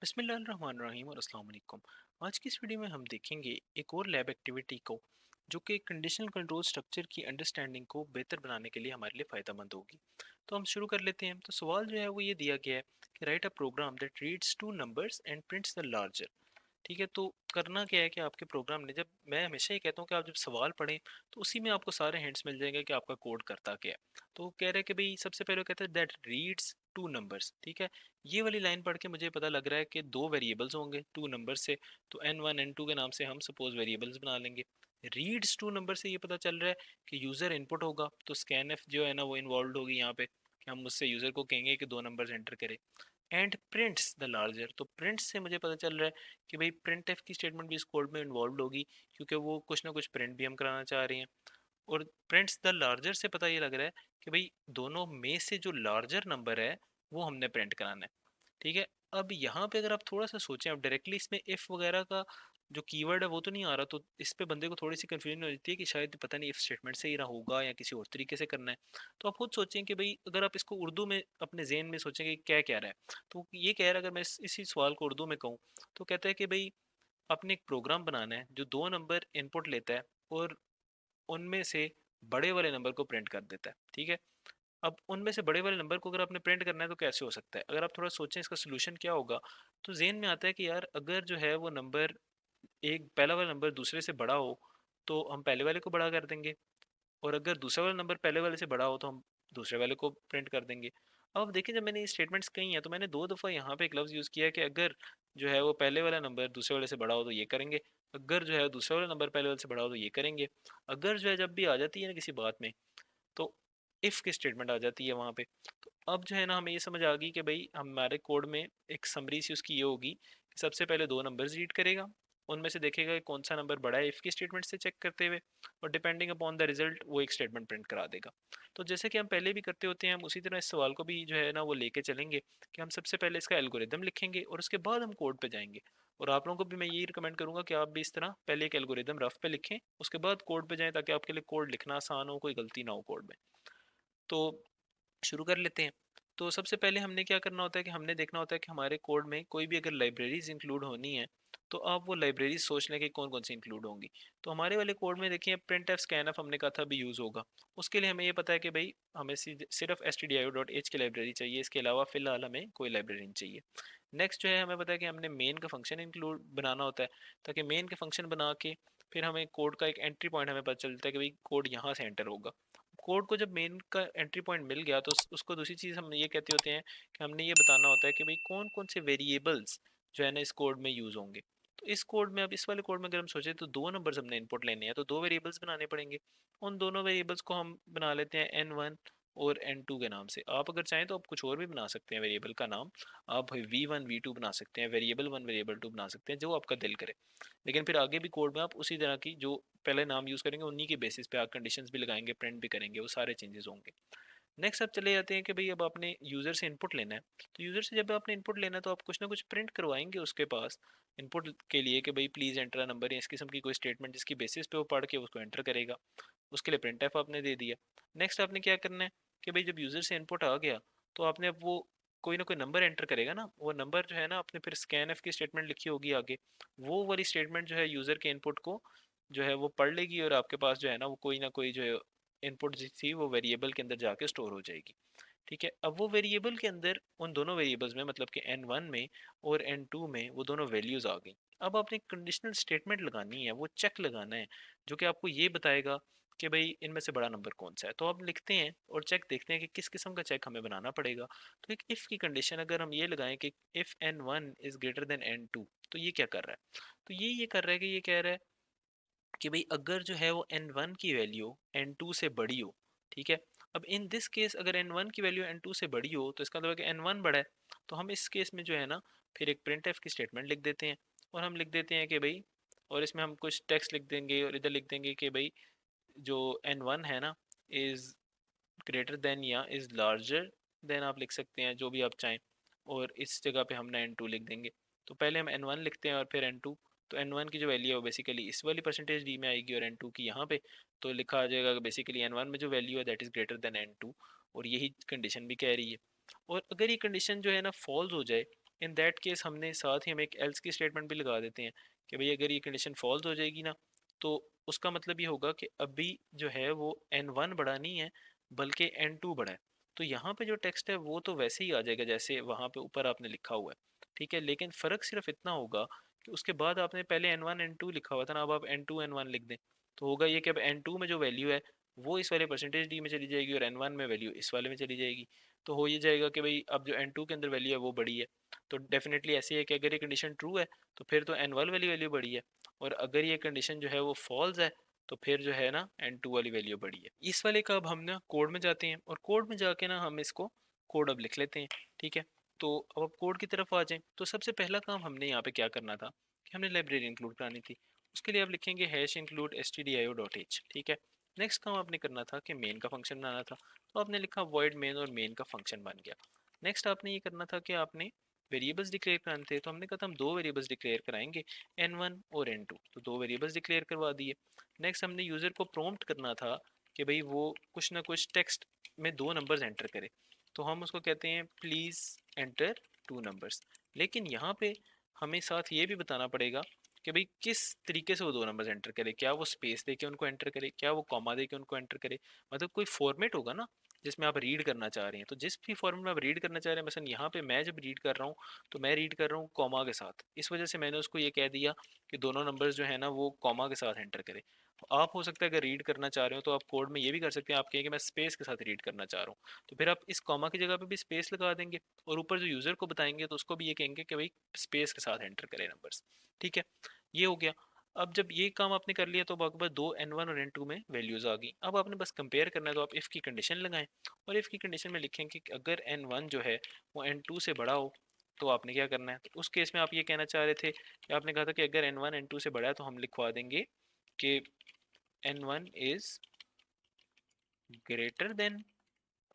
बिस्मिल्लाहिर्रहमानिर्रहीम और अस्सलाम वालेकुम। आज की इस वीडियो में हम देखेंगे एक और लैब एक्टिविटी को जो कि कंडीशनल कंट्रोल स्ट्रक्चर की अंडरस्टैंडिंग को बेहतर बनाने के लिए हमारे लिए फ़ायदेमंद होगी। तो हम शुरू कर लेते हैं। तो सवाल जो है वो ये दिया गया है कि write a program that reads two numbers and prints the larger. ठीक है, तो करना क्या है कि आपके प्रोग्राम ने जब मैं हमेशा ही कहता हूँ कि आप जब सवाल पढ़ें तो उसी में आपको सारे हिंट्स मिल जाएंगे कि आपका कोड करता क्या है। तो कह रहे हैं कि भाई सबसे पहले वो कहते हैं दैट रीड्स टू नंबर्स। ठीक है, ये वाली लाइन पढ़ के मुझे पता लग रहा है कि दो वेरिएबल्स होंगे टू नंबर से। तो n1 n2 के नाम से हम सपोज वेरिएबल्स बना लेंगे। रीड्स टू नंबर से ये पता चल रहा है कि यूज़र इनपुट होगा, तो स्कैनफ जो है ना वो इन्वॉल्व होगी यहाँ पे कि हम उससे यूज़र को कहेंगे कि दो नंबर्स एंटर करे। एंड प्रिंट्स द लार्जर, तो प्रिंट्स से मुझे पता चल रहा है कि भाई प्रिंट एफ की स्टेटमेंट भी इस कोड में इन्वॉल्व होगी क्योंकि वो कुछ ना कुछ प्रिंट भी हम कराना चाह रहे हैं। और प्रिंट्स द लार्जर से पता ये लग रहा है कि भाई दोनों में से जो लार्जर नंबर है वो हमने प्रिंट कराना है। ठीक है, अब यहाँ पे अगर आप थोड़ा सा सोचें, अब डायरेक्टली इसमें इफ वगैरह का जो कीवर्ड है वो तो नहीं आ रहा, तो इस पे बंदे को थोड़ी सी कंफ्यूजन हो जाती है कि शायद पता नहीं इफ स्टेटमेंट से ही रहा होगा या किसी और तरीके से करना है। तो आप खुद सोचें कि भाई अगर आप इसको उर्दू में अपने जहन में सोचें कि क्या कह रहा है, तो ये कह रहा है, अगर मैं इसी सवाल को उर्दू में कहूँ तो कहता है कि भाई आपने एक प्रोग्राम बनाना है जो दो नंबर इनपुट लेता है और उनमें से बड़े वाले नंबर को प्रिंट कर देता है। ठीक है, अब उनमें से बड़े वाले नंबर को अगर आपने प्रिंट करना है तो कैसे हो सकता है, अगर आप थोड़ा सोचें इसका सोल्यूशन क्या होगा, तो जेन में आता है कि यार अगर जो है वो नंबर एक पहला वाला नंबर दूसरे से बड़ा हो तो हम पहले वाले को बड़ा कर देंगे, और अगर दूसरा वाला नंबर पहले वाले से बड़ा हो तो हम दूसरे वाले को प्रिंट कर देंगे। अब देखिए, जब मैंने ये स्टेटमेंट्स कही हैं तो मैंने दो दफ़ा यहाँ पे एक लफ्ज़ यूज़ किया है कि अगर जो है वो पहले वाला नंबर दूसरे वाले से बड़ा हो तो ये करेंगे, अगर जो है दूसरा वाला नंबर पहले वाले से बड़ा हो तो ये करेंगे। अगर जो है जब भी आ जाती है ना किसी बात में, तो इफ़ की स्टेटमेंट आ जाती है वहाँ पे। तो अब जो है ना हमें ये समझ आ गई कि भाई हमारे कोड में एक समरी सी उसकी ये होगी कि सबसे पहले दो नंबर्स रीड करेगा, उनमें से देखेगा कि कौन सा नंबर बड़ा है इफ़ की स्टेटमेंट से चेक करते हुए, और डिपेंडिंग अपॉन द रिजल्ट वो एक स्टेटमेंट प्रिंट करा देगा। तो जैसे कि हम पहले भी करते होते हैं, हम उसी तरह इस सवाल को भी जो है ना वो लेके चलेंगे कि हम सबसे पहले इसका एल्गोरिदम लिखेंगे और उसके बाद हम कोड पे जाएंगे। और आप लोगों को भी मैं यही रिकमेंड करूंगा कि आप भी इस तरह पहले एक एल्गोरिदम रफ पे लिखें, उसके बाद कोड पे जाएं, ताकि आपके लिए कोड लिखना आसान हो, कोई गलती ना हो कोड में। तो शुरू कर लेते हैं। तो सबसे पहले हमने क्या करना होता है कि हमने देखना होता है कि हमारे कोड में कोई भी अगर लाइब्रेरीज इंक्लूड होनी है तो आप वो लाइब्रेरीज सोच लें कि कौन कौन सी इंक्लूड होंगी। तो हमारे वाले कोड में देखिए प्रिंट एफ स्कैन एफ हमने कहा था भी यूज़ होगा। उसके लिए हमें ये पता है कि भाई हमें सिर्फ stdio.h की लाइब्रेरी चाहिए, इसके अलावा फ़िलहाल हमें कोई लाइब्रेरी नहीं चाहिए। नेक्स्ट जो है हमें पता है कि हमने मेन का फंक्शन इंक्लूड बनाना होता है, ताकि मेन के फंक्शन बना के फिर हमें कोड का एक एंट्री पॉइंट हमें पता चलता है कि भाई कोड यहाँ से एंटर होगा। कोड को जब मेन का एंट्री पॉइंट मिल गया तो उसको दूसरी चीज़ हम ये कहते होते हैं कि हमने ये बताना होता है कि भाई कौन कौन से वेरिएबल्स जो है ना इस कोड में यूज़ होंगे। तो इस कोड में, अब इस वाले कोड में अगर हम सोचें तो दो नंबर्स हमने इनपुट लेने हैं तो दो वेरिएबल्स बनाने पड़ेंगे। उन दोनों वेरिएबल्स को हम बना लेते हैं n1 और n2 के नाम से। आप अगर चाहें तो आप कुछ और भी बना सकते हैं वेरिएबल का नाम, आप v1 v2 बना सकते हैं, वेरिएबल वन वेरिएबल टू बना सकते हैं, जो आपका दिल करे। लेकिन फिर आगे भी कोड में आप उसी तरह की जो पहले नाम यूज़ करेंगे उन्हीं के बेसिस पे आप कंडीशंस भी लगाएंगे, प्रिंट भी करेंगे, वो सारे चेंजेस होंगे। नेक्स्ट अब चले जाते हैं कि भाई अब आपने यूज़र से इनपुट लेना है। तो यूज़र से जब आपने इनपुट लेना है तो आप कुछ ना कुछ प्रिंट करवाएंगे उसके पास इनपुट के लिए कि भाई प्लीज़ एंटर अ नंबर, या इस किस्म की कोई स्टेटमेंट जिसकी बेसिस पे वो पढ़ के उसको एंटर करेगा। उसके लिए प्रिंट एफ आपने दे दिया। नेक्स्ट आपने क्या करना है कि भाई जब यूज़र से इनपुट आ गया तो आपने अब वो कोई ना कोई नंबर एंटर करेगा ना, वो नंबर जो है ना आपने फिर स्कैन एफ की स्टेटमेंट लिखी होगी आगे, वो वाली स्टेटमेंट जो है यूज़र के इनपुट को जो है वो पढ़ लेगी और आपके पास जो है ना वो कोई ना कोई जो है इनपुट थी वो वेरिएबल के अंदर जाके स्टोर हो जाएगी। ठीक है, अब वो वेरिएबल के अंदर उन दोनों वेरिएबल्स में मतलब कि n1 में और n2 में वो दोनों वैल्यूज आ गई। अब आपने कंडीशनल स्टेटमेंट लगानी है, वो चेक लगाना है जो कि आपको ये बताएगा कि भाई इनमें से बड़ा नंबर कौन सा है। तो आप लिखते हैं और चेक देखते हैं कि किस किस्म का चेक हमें बनाना पड़ेगा। तो एक इफ़ की कंडीशन अगर हम ये लगाएं कि if n1 is greater than n2, तो ये क्या कर रहा है, तो ये कर रहा है कि ये कह रहा है कि भाई अगर जो है वो n1 की वैल्यू n2 से बड़ी हो। ठीक है, अब इन दिस केस अगर n1 की वैल्यू n2 से बड़ी हो तो इसका मतलब है कि n1 बड़ा है। तो हम इस केस में जो है ना फिर एक प्रिंट एफ की स्टेटमेंट लिख देते हैं, और हम लिख देते हैं कि भाई, और इसमें हम कुछ टेक्स्ट लिख देंगे और इधर लिख देंगे कि भाई जो n1 है ना इज़ ग्रेटर देन या इज़ लार्जर देन, आप लिख सकते हैं जो भी आप चाहें, और इस जगह पे हमने n2 लिख देंगे। तो पहले हम n1 लिखते हैं और फिर n2। तो n1 की जो वैल्यू है वो बेसिकली इस वाली परसेंटेज डी में आएगी और n2 की यहाँ पे। तो लिखा आ जाएगा बेसिकली n1 में जो वैल्यू है that is greater than n2, और यही कंडीशन भी कह रही है। और अगर ये कंडीशन जो है ना फॉल्स हो जाए, इन दैट केस हमने साथ ही हम एक एल्स की स्टेटमेंट भी लगा देते हैं कि भाई अगर ये कंडीशन फॉल्स हो जाएगी ना, तो उसका मतलब ये होगा कि अभी जो है वो n1 बड़ा नहीं है बल्कि n2 बड़ा है। तो यहाँ पे जो टेक्स्ट है वो तो वैसे ही आ जाएगा जैसे वहाँ पे ऊपर आपने लिखा हुआ है, ठीक है, लेकिन फ़र्क सिर्फ इतना होगा कि उसके बाद आपने पहले n1 n2 लिखा हुआ था ना, अब आप n2 n1 लिख दें तो होगा ये कि अब n2 में जो वैल्यू है वो इस वाले परसेंटेज डी में चली जाएगी और n1 में वैल्यू इस वाले में चली जाएगी। तो हो ये जाएगा कि भाई अब जो n2 के अंदर वैल्यू है वो बड़ी है। तो डेफिनेटली ऐसे है कि अगर ये कंडीशन ट्रू है तो फिर तो n1 वाली वैल्यू बड़ी है, और अगर ये कंडीशन जो है वो फॉल्स है तो फिर जो है ना n2 वाली वैल्यू बड़ी है। इस वाले का अब हम ना कोड में जाते हैं और कोड में जाके ना हम इसको कोड अब लिख लेते हैं, ठीक है। तो अब कोड की तरफ आ जाएं तो सबसे पहला काम हमने यहाँ पे क्या करना था कि हमने लाइब्रेरी इंक्लूड करानी थी। उसके लिए आप लिखेंगे हैश इंक्लूड stdio.h, ठीक है। नेक्स्ट काम आपने करना था कि मेन का फंक्शन बनाना था, तो आपने लिखा void main और मेन का फंक्शन बन गया। नेक्स्ट आपने ये करना था कि आपने वेरिएबल्स डिक्लेयर कराने थे, तो हमने कहा था हम दो वेरिएबल्स डिक्लेयर कराएंगे n1 और n2, तो दो वेरिएबल्स डिक्लेयर करवा दिए। नेक्स्ट हमने यूज़र को प्रॉम्प्ट करना था कि भाई वो कुछ ना कुछ टेक्स्ट में दो नंबर्स एंटर करे, तो हम उसको कहते हैं प्लीज़ एंटर टू नंबर्स। लेकिन यहाँ पे हमें साथ ये भी बताना पड़ेगा कि भाई किस तरीके से वो दो नंबर्स एंटर करे, क्या वो स्पेस दे के उनको एंटर करे, क्या वो कॉमा दे के उनको एंटर करे। मतलब कोई फॉर्मेट होगा ना जिसमें आप रीड करना चाह रहे हैं, तो जिस भी फॉर्मेट में आप रीड करना चाह रहे हैं, मसलन यहाँ पे मैं जब रीड कर रहा हूँ तो मैं रीड कर रहा हूँ कॉमा के साथ, इस वजह से मैंने उसको ये कह दिया कि दोनों नंबर्स जो है ना वो कॉमा के साथ एंटर करे। आप हो सकता है अगर रीड करना चाह रहे हो तो आप कोड में ये भी कर सकते हैं, आप कहें कि मैं स्पेस के साथ रीड करना चाह रहा हूँ, तो फिर आप इस कॉमा की जगह पे भी स्पेस लगा देंगे और ऊपर जो यूज़र को बताएंगे तो उसको भी ये कहेंगे कि भाई स्पेस के साथ एंटर करें नंबर्स, ठीक है। ये हो गया। अब जब ये काम आपने कर लिया तो आपके पास दो n1 और n2 में वैल्यूज़ आ गई। अब आपने बस कंपेयर करना है, तो आप इफ़ की कंडीशन लगाएं और इफ़ की कंडीशन में लिखेंगे कि अगर n1 जो है वो n2 से बड़ा हो तो आपने क्या करना है। तो उस केस में आप ये कहना चाह रहे थे कि आपने कहा था कि अगर n1 n2 से बड़ा है तो हम लिखवा देंगे कि n1 इज़ ग्रेटर देन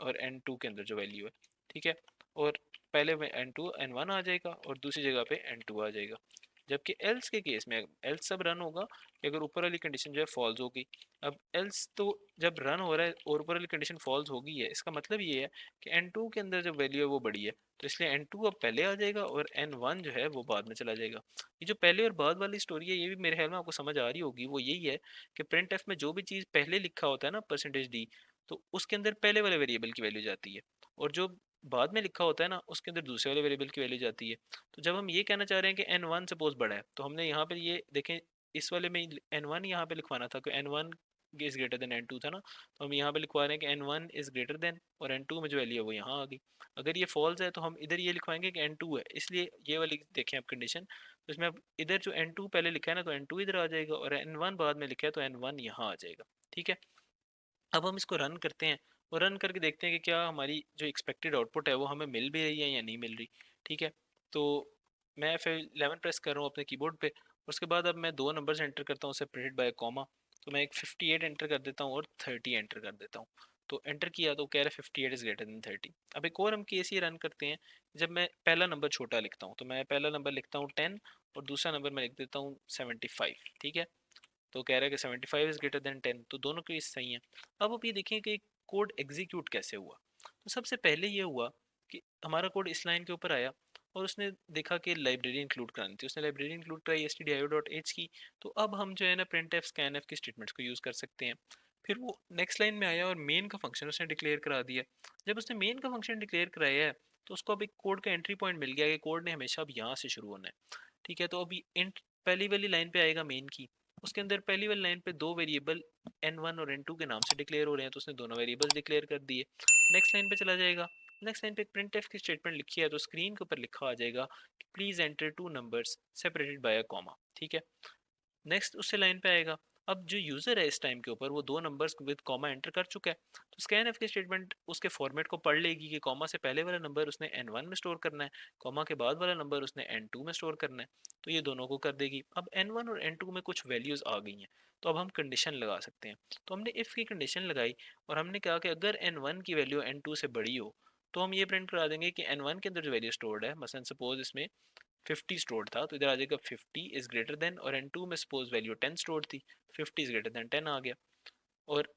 और n2 के अंदर जो वैल्यू है, ठीक है। और पहले में n2 n1 आ जाएगा और दूसरी जगह पे n2 आ जाएगा। जबकि एल्स के केस में एल्स सब रन होगा कि अगर ऊपर वाली कंडीशन जो है फॉल्स होगी। अब एल्स तो जब रन हो रहा है और ऊपर वाली कंडीशन फॉल्स होगी है, इसका मतलब ये है कि n2 के अंदर जो वैल्यू है वो बड़ी है, तो इसलिए n2 अब पहले आ जाएगा और n1 जो है वो बाद में चला जाएगा। ये जो पहले और बाद वाली स्टोरी है ये भी मेरे ख्याल में आपको समझ आ रही होगी। वो यही है कि प्रिंट एफ में जो भी चीज़ पहले लिखा होता है ना परसेंटेज डी, तो उसके अंदर पहले वाले वेरिएबल की वैल्यू जाती है, और जो बाद में लिखा होता है ना उसके अंदर दूसरे वाले वेरिएबल की वैल्यू जाती है। तो जब हम ये कहना चाह रहे हैं कि n1 सपोज बड़ा है, तो हमने यहाँ पे ये देखें इस वाले में n1 यहाँ पे लिखवाना था कि n1 is greater than n2 था ना, तो हम यहाँ पे लिखवा रहे हैं कि n1 इज ग्रेटर देन और n2 में जो वैल्यू है वो यहाँ आ गई। अगर ये फॉल्स है तो हम इधर ये लिखवाएंगे कि n2 है, इसलिए ये वाली देखें आप कंडीशन, तो इसमें अब इधर जो n2 पहले लिखा है ना तो n2 इधर आ जाएगा और n1 बाद में लिखा है तो n1 यहाँ आ जाएगा, ठीक है। अब हम इसको रन करते हैं और रन करके देखते हैं कि क्या हमारी जो एक्सपेक्टेड आउटपुट है वो हमें मिल भी रही है या नहीं मिल रही, ठीक है। तो मैं फिर 11 प्रेस कर रहा हूँ अपने कीबोर्ड पे, उसके बाद अब मैं दो नंबर्स एंटर करता हूँ सेपरेटेड बाय कॉमा। तो मैं एक 58 एंटर कर देता हूँ और 30 एंटर कर देता हूँ। तो एंटर किया तो कह रहा है 58 इज़ ग्रेटर देन 30। अब एक और हम केस ये रन करते हैं, जब मैं पहला नंबर छोटा लिखता हूँ तो मैं पहला नंबर लिखता हूँ 10 और दूसरा नंबर मैं लिख देता हूँ 75, ठीक है। तो कह रहा है कि 75 इज़ ग्रेटर देन 10, तो दोनों केस सही हैं। अब ये देखें कि कोड एग्जीक्यूट कैसे हुआ। तो सबसे पहले ये हुआ कि हमारा कोड इस लाइन के ऊपर आया और उसने देखा कि लाइब्रेरी इंक्लूड करानी थी, उसने लाइब्रेरी इंक्लूड कराई stdio.h की। तो अब हम जो है ना प्रिंट एफ स्कैन एफ की स्टेटमेंट्स को यूज़ कर सकते हैं। फिर वो नेक्स्ट लाइन में आया और मेन का फंक्शन उसने डिक्लेयर करा दिया। जब उसने मेन का फंक्शन डिक्लेयर कराया है तो उसको अब एक कोड का एंट्री पॉइंट मिल गया कि कोड ने हमेशा अब यहाँ से शुरू होना है, ठीक है। तो अभी इंट पहली वाली लाइन पे आएगा मेन की, उसके अंदर पहली वाली लाइन पे दो वेरिएबल n1 और n2 के नाम से डिक्लेयर हो रहे हैं, तो उसने दोनों वेरिएबल्स डिक्लेयर कर दिए। नेक्स्ट लाइन पे चला जाएगा, नेक्स्ट लाइन पे एक प्रिंट की स्टेटमेंट लिखी है तो स्क्रीन के ऊपर लिखा आ जाएगा please enter two numbers separated by a comma, ठीक है। नेक्स्ट उससे लाइन पे आएगा, अब जो यूज़र है इस टाइम के ऊपर वो दो नंबर्स विद कॉमा एंटर कर चुका है, तो स्कैन एफ की स्टेटमेंट उसके फॉर्मेट को पढ़ लेगी कि कॉमा से पहले वाला नंबर उसने n1 में स्टोर करना है, कॉमा के बाद वाला नंबर उसने n2 में स्टोर करना है, तो ये दोनों को कर देगी। अब n1 और n2 में कुछ वैल्यूज़ आ गई हैं, तो अब हम कंडीशन लगा सकते हैं। तो हमने इफ़ की कंडीशन लगाई और हमने कहा कि अगर n1 की वैल्यू n2 से बड़ी हो तो हम ये प्रिंट करा देंगे कि n1 के अंदर जो वैल्यू स्टोर्ड है, मसलन सपोज इसमें 50 स्टोर्ड था तो इधर आ जाएगा 50 इज ग्रेटर देन, और n2 में सपोज वैल्यू 10 स्टोर्ड थी, 50 इज ग्रेटर देन 10 आ गया। और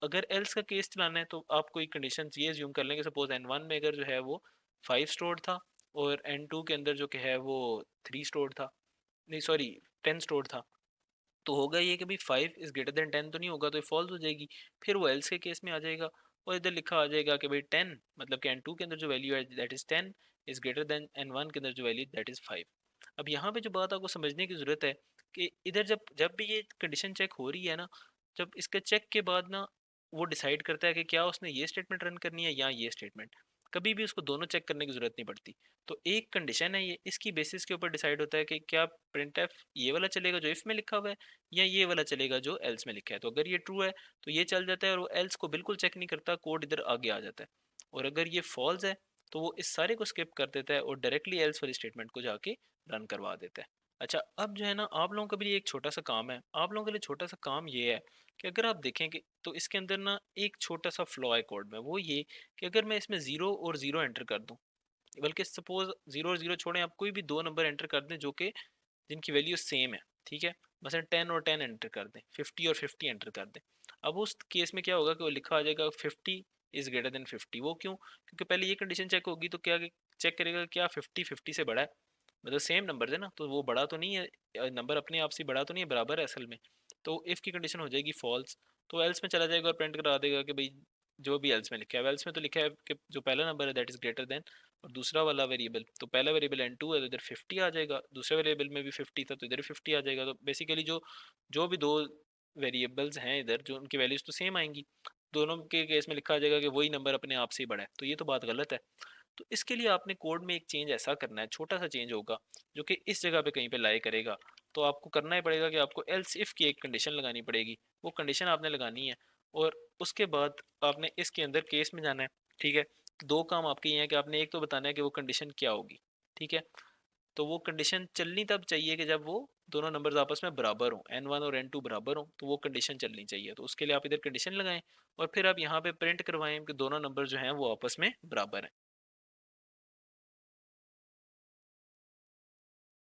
अगर एल्स का केस चलाना है तो आप कोई कंडीशन ये ज्यूम कर लेंगे, सपोज n1 में अगर जो है वो 5 स्टोर्ड था और N2 के अंदर जो कि है वो 3 स्टोर्ड था, नहीं सॉरी 10 स्टोर्ड था। तो होगा ये कि भाई 5 इज ग्रेटर देन 10 तो नहीं होगा, तो ये फॉल्स हो जाएगी। फिर वो एल्स के केस में आ जाएगा और इधर लिखा आ जाएगा कि भाई 10 मतलब कि N2 के अंदर जो वैल्यू है that is 10 is greater than N1 के अंदर जो वैल्यू दैट इज 5। अब यहाँ पे जो बात आपको समझने की ज़रूरत है कि इधर जब जब भी ये कंडीशन चेक हो रही है ना, जब इसके चेक के बाद ना वो डिसाइड करता है कि क्या उसने ये स्टेटमेंट रन करनी है या ये स्टेटमेंट, कभी भी उसको दोनों चेक करने की ज़रूरत नहीं पड़ती। तो एक कंडीशन है ये, इसकी बेसिस के ऊपर डिसाइड होता है कि क्या प्रिंट एफ ये वाला चलेगा जो इफ़ में लिखा हुआ है या ये वाला चलेगा जो एल्स में लिखा है। तो अगर ये ट्रू है तो ये चल जाता है और वो एल्स को बिल्कुल चेक नहीं करता, कोड इधर आगे आ जाता है। और अगर ये फॉल्स है तो वो इस सारे को स्किप कर देता है और डायरेक्टली एल्स वाली स्टेटमेंट को जाके रन करवा देता है। अच्छा, अब जो है ना आप लोगों का भी एक छोटा सा काम है, आप लोगों के लिए छोटा सा काम ये है कि अगर आप देखेंगे तो इसके अंदर ना एक छोटा सा फ्लॉ है कोड में, वो ये कि अगर मैं इसमें ज़ीरो और ज़ीरो एंटर कर दूं, बल्कि सपोज ज़ीरो और ज़ीरो छोड़ें, आप कोई भी दो नंबर एंटर कर दें जो कि जिनकी वैल्यू सेम है, ठीक है, मसलन 10 और 10 एंटर कर दें, 50 और 50 एंटर कर दें। अब उस केस में क्या होगा कि वो लिखा आ जाएगा 50 इज़ ग्रेटर देन 50। वो क्यों? क्योंकि पहले ये कंडीशन चेक होगी तो क्या चेक करेगा क्या 50 50 से बड़ा है, मतलब सेम नंबर है ना, तो वो बड़ा तो नहीं है, नंबर अपने आप से बड़ा तो नहीं है, बराबर है असल में। तो इफ़ की कंडीशन हो जाएगी फॉल्स, तो एल्स में चला जाएगा और प्रिंट करा देगा कि भाई जो भी एल्स में लिखा है, एल्स में तो लिखा है कि जो पहला नंबर है दैट इज़ ग्रेटर देन, और दूसरा वाला वेरिएबल, तो पहला वेरिएबल N2 है तो इधर 50 आ जाएगा, दूसरे वेरिएबल में भी 50 था तो इधर 50 आ जाएगा। तो बेसिकली जो जो भी दो वेरिएबल्स हैं इधर जो उनकी वैल्यूज तो सेम आएंगी, दोनों के केस में लिखा आ जाएगा कि वही नंबर अपने आप से ही बड़ा है, तो ये तो बात गलत है। तो इसके लिए आपने कोड में एक चेंज ऐसा करना है, छोटा सा चेंज होगा जो कि इस जगह पे कहीं पे लाई करेगा। तो आपको करना ही पड़ेगा कि आपको एल्स इफ की एक कंडीशन लगानी पड़ेगी, वो कंडीशन आपने लगानी है और उसके बाद आपने इसके अंदर केस में जाना है, ठीक है। दो काम आपके ये हैं कि आपने एक तो बताना है कि वो कंडीशन क्या होगी, ठीक है। तो वो कंडीशन चलनी तब चाहिए कि जब वो दोनों नंबर्स आपस में बराबर हों, N1 और N2 बराबर हों, तो वो कंडीशन चलनी चाहिए। तो उसके लिए आप इधर कंडीशन लगाएं और फिर आप यहाँ पे प्रिंट करवाएं कि दोनों नंबर जो हैं वो आपस में बराबर हैं।